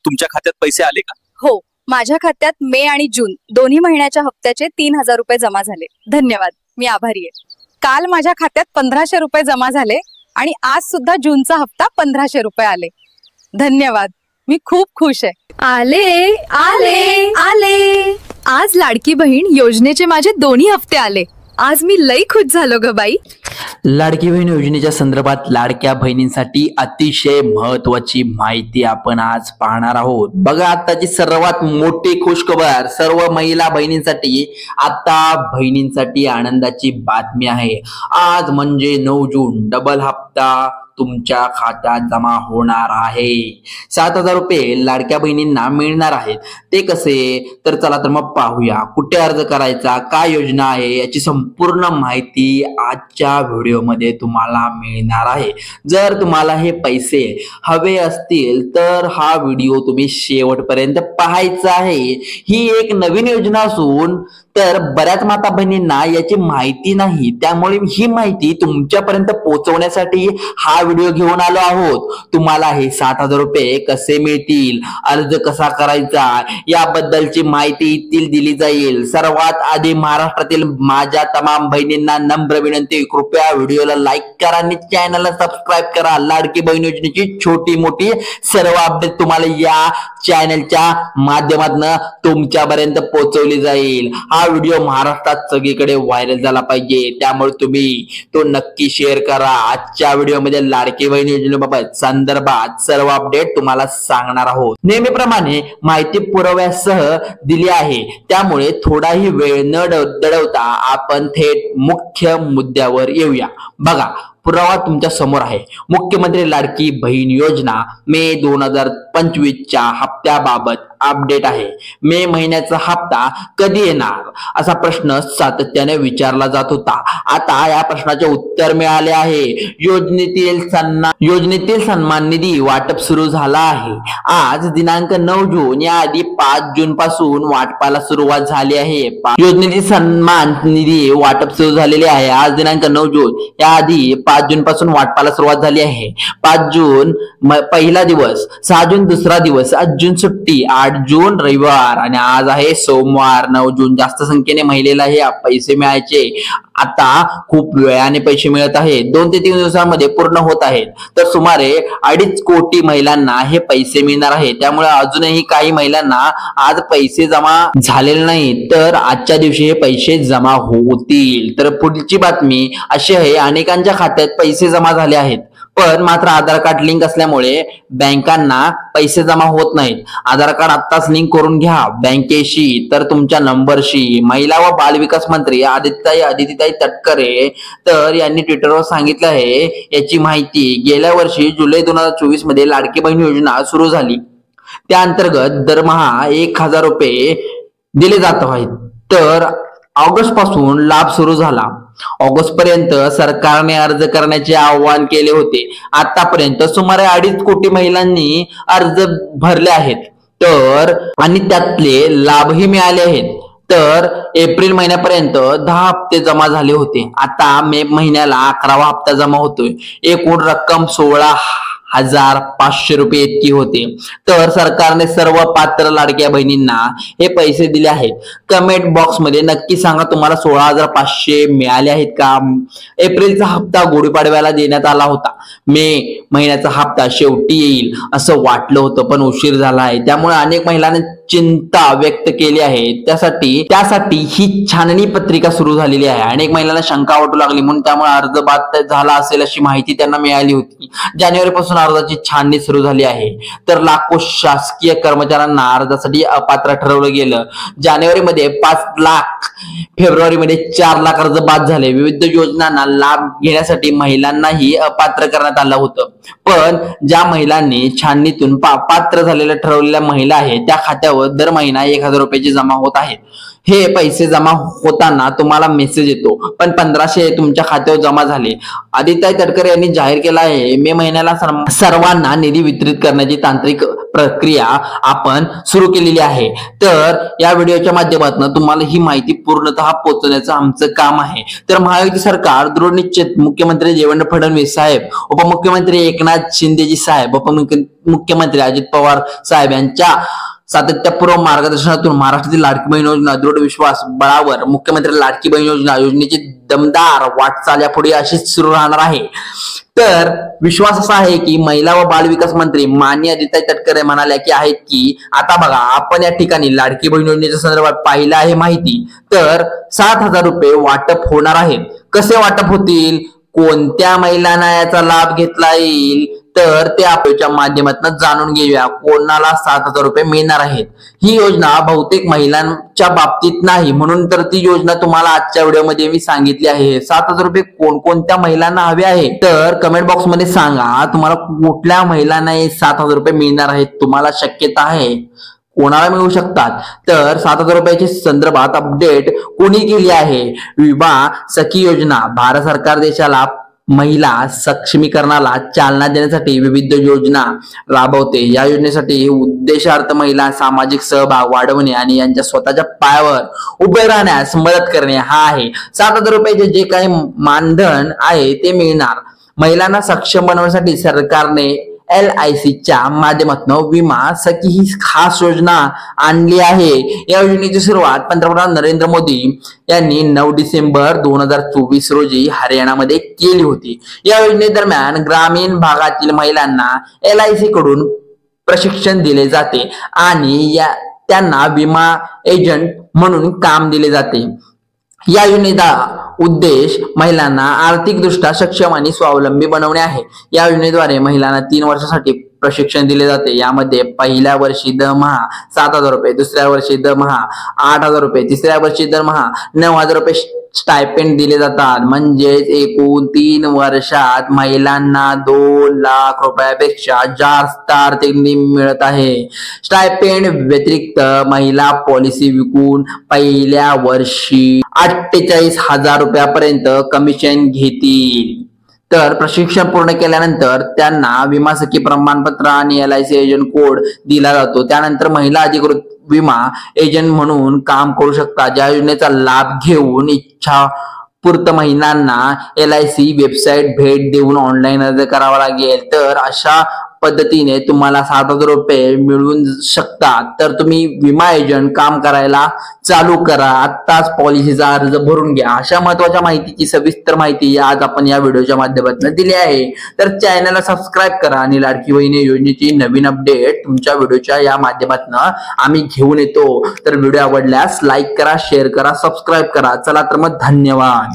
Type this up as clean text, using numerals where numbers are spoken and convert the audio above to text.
तुमच्या खात्यात पैसे आले का? हो, माझ्या खात्यात मे आणि जून दोन्ही महिन्याच्या हप्त्याचे 3000 रुपये जमा झाले. धन्यवाद, मी आभारी आहे. काल माझ्या खात्यात 1500 रुपये जमा झाले आणि आज सुद्धा जूनचा हप्ता 1500 रुपये आले. धन्यवाद, मी खूप खुश आहे. आले आले आले, आज लाडकी बहीण योजनेचे माझे दोन्ही हप्ते आले. आज मी लई खुश झालो ग बाई. लाडकी बहीण योजनेच्या संदर्भात लाडक्या बहिणींसाठी अतिशय महत्वाची माहिती आपण आज पाहणार आहोत. बघा, आताची सर्वात मोठी खुशखबर सर्व महिला बहिणींसाठी. आता बहिणींसाठी आनंदाची बातमी आहे. आज म्हणजे 9 जून डबल हप्ता तुमच्या खात्यात जमा होणार आहे. 7000 रुपये लाडक्या बहिणींना मिळणार आहेत. ते कसे, तर चला तर मग पाहूया. कुठे अर्ज करायचा, काय योजना आहे, याची संपूर्ण माहिती आजच्या व्हिडिओमध्ये तुम्हाला मिळणार आहे. जर तुम्हाला हे पैसे हवे असतील तर हा व्हिडिओ तुम्ही शेवटपर्यंत पाहायचा आहे. ही एक नवीन योजना असून तर बऱ्याच माता बहिणींना याची माहिती नाही, त्यामुळे ही माहिती तुमच्यापर्यंत पोहोचवण्यासाठी हा व्हिडिओ घेऊन आलो आहोत. तुम्हाला हे 7000 रुपये कसे मिळतील, अर्ज कसा करायचा याबद्दलची माहिती दिली जाईल. सर्वात आधी महाराष्ट्रातील माझ्या तमाम बहिणींना नम्र विनंती, कृपया व्हिडिओला लाईक करा आणि चॅनलला सबस्क्राईब करा. लाडकी बहीण योजनेची छोटी मोठी सर्व अपडेट तुम्हाला या चॅनलच्या माध्यमातून तुमच्यापर्यंत पोहोचवली जाईल. हा व्हिडिओ महाराष्ट्रात सगळीकडे व्हायरल झाला पाहिजे, त्यामुळे तुम्ही तो नक्की शेअर करा. आजच्या व्हिडिओमध्ये लाडकी बहीण योजनेबाबत संदर्भात सर्व अपडेट तुम्हाला सांगणार आहोत. नेहमीप्रमाणे माहिती पुराव्यासह दिली आहे, त्यामुळे थोडाही वेळ न दडवता आपण थेट मुख्य मुद्द्यावर येऊया. बघा, पुरावा तुमच्या समोर आहे. मुख्यमंत्री लाडकी बहीण योजना मे 2025च्या हप्त्याबाबत अपडेट आहे. मे महिन्याचा हप्ता कधी येणार असा प्रश्न सातत्याने विचारला जात होता. आता या प्रश्नाचे उत्तर मिळाले आहे. योजनेतील सन्मान निधी वाटप सुरू झाला आहे. आज दिनांक 9 जून, याआधी 5 जून पासून वाटपाला सुरुवात झाली आहे. योजनेतील सन्मान निधी वाटप सुरू झालेले आहे. आज दिनांक 9 जून, याआधी 5 जून पासून वाटपाला सुरुवात झाली आहे. 5 जून पहिला दिवस, 6 जून दुसरा दिवस, 8 जून सुट्टी, 8 जून रविवार आणि आज आहे सोमवार 9 जून. जास्त संख्येने महिलेला हे पैसे मिळायचे. आता खूप वेळाने पैसे मिळत आहेत. 2 ते 3 दिवसांमध्ये पूर्ण होत आहेत. तर सुमारे 2.5 कोटी महिलांना हे पैसे मिळणार आहेत. त्यामुळे अजूनही काही महिलांना आज पैसे जमा झालेले नाही, तर आजच्या दिवशी हे पैसे जमा होतील. तर पुढची बातमी अशी आहे, अनेकांच्या खात्यात पैसे जमा झाले आहेत, पण मात्र आधार कार्ड लिंक असल्यामुळे बँकांना पैसे जमा होत नाहीत. आधार कार्ड आत्ताच लिंक करून घ्या बँकेशी, तर तुमच्या नंबरशी. महिला व बालविकास मंत्री आदित्यताई तटकरे तर यांनी ट्विटरवर सांगितलं आहे. याची माहिती गेल्या वर्षी जुलै 2024 मध्ये लाडकी बहीण योजना सुरू झाली. त्या अंतर्गत दरमहा 1000 रुपये दिले जात आहेत. तर ऑगस्ट पासून लाभ सुरू झाला. ऑगस्ट पर्यंत सरकारने अर्ज करण्याचे आवाहन केले होते. आतापर्यंत सुमारे 2.5 कोटी महिलांनी अर्ज भरले आहेत, तर आणि त्यातले लाभही मिळाले आहेत. तर एप्रिल महिन्यापर्यंत 10 हप्ते जमा झाले होते. आता मे महिन्याला 11वा हप्ता जमा होतोय. एकूण रक्कम 16,500 रुपये इतकी होते. तर सरकारने सर्व पात्र लाडक्या बहिणींना हे पैसे दिले आहेत. कमेंट बॉक्स मध्ये नक्की सांगा, तुम्हाला 16,500 मिळाले आहेत का? एप्रिलचा हप्ता गुढीपाडव्याला देण्यात आला होता. मे महिन्याचा हप्ता शेवटी येईल असं वाटलं होतं, पण उशीर झाला आहे. त्यामुळे अनेक महिलांनी चिंता व्यक्त केली आहे. त्यासाठी ही छाननी पत्रिका सुरू झालेली आहे. अनेक महिलांना शंका वाटू लागली, म्हणून त्यामुळे अर्ज बाद झाला असेल अशी माहिती त्यांना मिळाली होती. जानेवारी पासून अर्जाची छाननी सुरू झाली आहे. तर लाखो शासकीय कर्मचाऱ्यांना अर्जासाठी अपात्र ठरवलं गेलं. जानेवारी मध्ये 5 लाख, फेब्रुवारी मध्ये 4 लाख अर्ज बाद झाले. विविध योजनांना लाभ घेण्यासाठी महिलांनाही अपात्र करण्यात आलं होतं. पण ज्या महिलांनी छाननीतून पात्र झालेल्या ठरवलेल्या महिला आहेत, त्या खात्यावर दर महिना 1000 रुपयाची जमा होत आहेत. हे पैसे जमा होताना तुम्हाला मेसेज येतो, पण 1500 तुमच्या खात्यावर जमा झाले. आदित्यताई तटकरे यांनी जाहीर केला आहे, मे महिन्याला सर्वांना निधी वितरित करण्याची तांत्रिक प्रक्रिया आपण सुरू केलेली आहे। तर या व्हिडिओच्या माध्यमातून तुम्हाला ही माहिती पूर्णतः पोहोचवण्याचं आमचं काम आहे। तर महायुती सरकार दृढनिश्चित, मुख्यमंत्री देवेंद्र फडणवीस साहेब, उपमुख्यमंत्री एकनाथ शिंदेजी साहेब, उपमुख्यमंत्री अजित पवार साहेब यांच्या सातत्यपूर्व मार्गदर्शनातून महाराष्ट्रातील लाडकी बहीण योजना दृढ विश्वास बळावर मुख्यमंत्री लाडकी बहीण योजनेची दमदार वाटचाल यापुढे अशीच सुरू राहणार आहे। तर विश्वास असा आहे की महिला व बाल विकास मंत्री माननीय आदित्य तटकरे म्हणाल्या की आहेत की आता बघा आपण या ठिकाणी लाडकी बहीण योजनेच्या संदर्भात पाहिलं आहे माहिती। तर 7,000 रुपये वाटप होणार आहेत। कसे वाटप होतील, कोणत्या महिलांना याचा लाभ घेतला येईल, तर ते आपल्या माध्यमातून जाणून घेऊया कोणाला 7,000 रुपये मिळणार आहेत। ही योजना बहुतेक महिलांच्या बाबतीत नाही, म्हणून तर ती योजना तुम्हाला आजच्या व्हिडिओमध्ये मी सांगितली आहे। 7,000 रुपये कोणकोणत्या महिलांना हवे आहे तर कमेंट बॉक्स मध्ये सांगा तुम्हाला कुठल्या महिलांना हे 7,000 रुपये मिळणार आहेत। तुम्हाला शक्यता आहे कोणाला मिळू शकतात तर 7,000 रुपयाच्या संदर्भात अपडेट कोणी केली आहे। विवाह सखी योजना भारत सरकार देशाला महिला सक्षमीकरणाला चालना देण्यासाठी विविध योजना राबवते। या योजनेसाठी उद्देशार्थ महिला सामाजिक सहभाग वाढवणे आणि यांच्या स्वतःच्या पायावर उभे राहण्यास मदत करणे हा आहे। 7,000 रुपयाचे जे काही मानधन आहे ते मिळणार। महिलांना सक्षम बनवण्यासाठी सरकारने LICच्या माध्यमातून विमा सखी ही खास योजना आणली आहे। या योजनेची सुरुवात पंतप्रधान नरेंद्र मोदी यांनी 9 डिसेंबर 2024 रोजी हरियाणामध्ये केली होती। या योजनेदरम्यान ग्रामीण भागातील महिलांना LIC कडून प्रशिक्षण दिले जाते आणि त्यांना विमा एजंट म्हणून काम दिले जाते। या योजनेचा उद्देश महिलांना आर्थिकदृष्ट्या सक्षम आणि स्वावलंबी बनवणे आहे। या योजनेद्वारे महिलांना 3 वर्षासाठी प्रशिक्षण दिले जाते। यामध्ये पहिल्या वर्षी दरमहा 7,000 रुपये, दुसऱ्या वर्षी दरमहा 8,000 रुपये, तिसऱ्या वर्षी दरमहा 9,000 रुपये स्टायपेंड दिले जातात। म्हणजे एकूण 3 वर्षात महिलांना 2 लाख रुपयापेक्षा जास्त आर्थिक मिळत आहे। स्टायपेंड व्यतिरिक्त महिला पॉलिसी विकून पहिल्या वर्षी 48,000 रुपयापर्यंत कमिशन घेतील। तर प्रशिक्षण पूर्ण केल्यानंतर त्यांना विमा सखी प्रमाणपत्र आणि LIC एजंट कोड दिला जातो। त्यानंतर महिला अधिकृत विमा एजंट म्हणून काम करू शकतात। या योजनेचा लाभ घेऊन इच्छापूर्त महिलांना LIC वेबसाईट भेट देऊन ऑनलाईन अर्ज करावा लागेल। तर अशा पद्धतीने तुम्हाला 7,000 रुपये मिळून शकतात। तर तुम्ही विमा एजंट काम करायला चालू करा, आत्ताच पॉलिसीचा अर्ज भरून घ्या। अशा महत्वाच्या माहितीची सविस्तर माहिती आज आपण या व्हिडिओच्या माध्यमातून दिली आहे। तर चॅनलला सबस्क्राईब करा आणि लाडकी बहीण योजनेची नवीन अपडेट तुमच्या व्हिडिओच्या या माध्यमातून आम्ही घेऊन येतो। तर व्हिडिओ आवडल्यास लाईक करा, शेअर करा, सबस्क्राईब करा। चला तर मग धन्यवाद।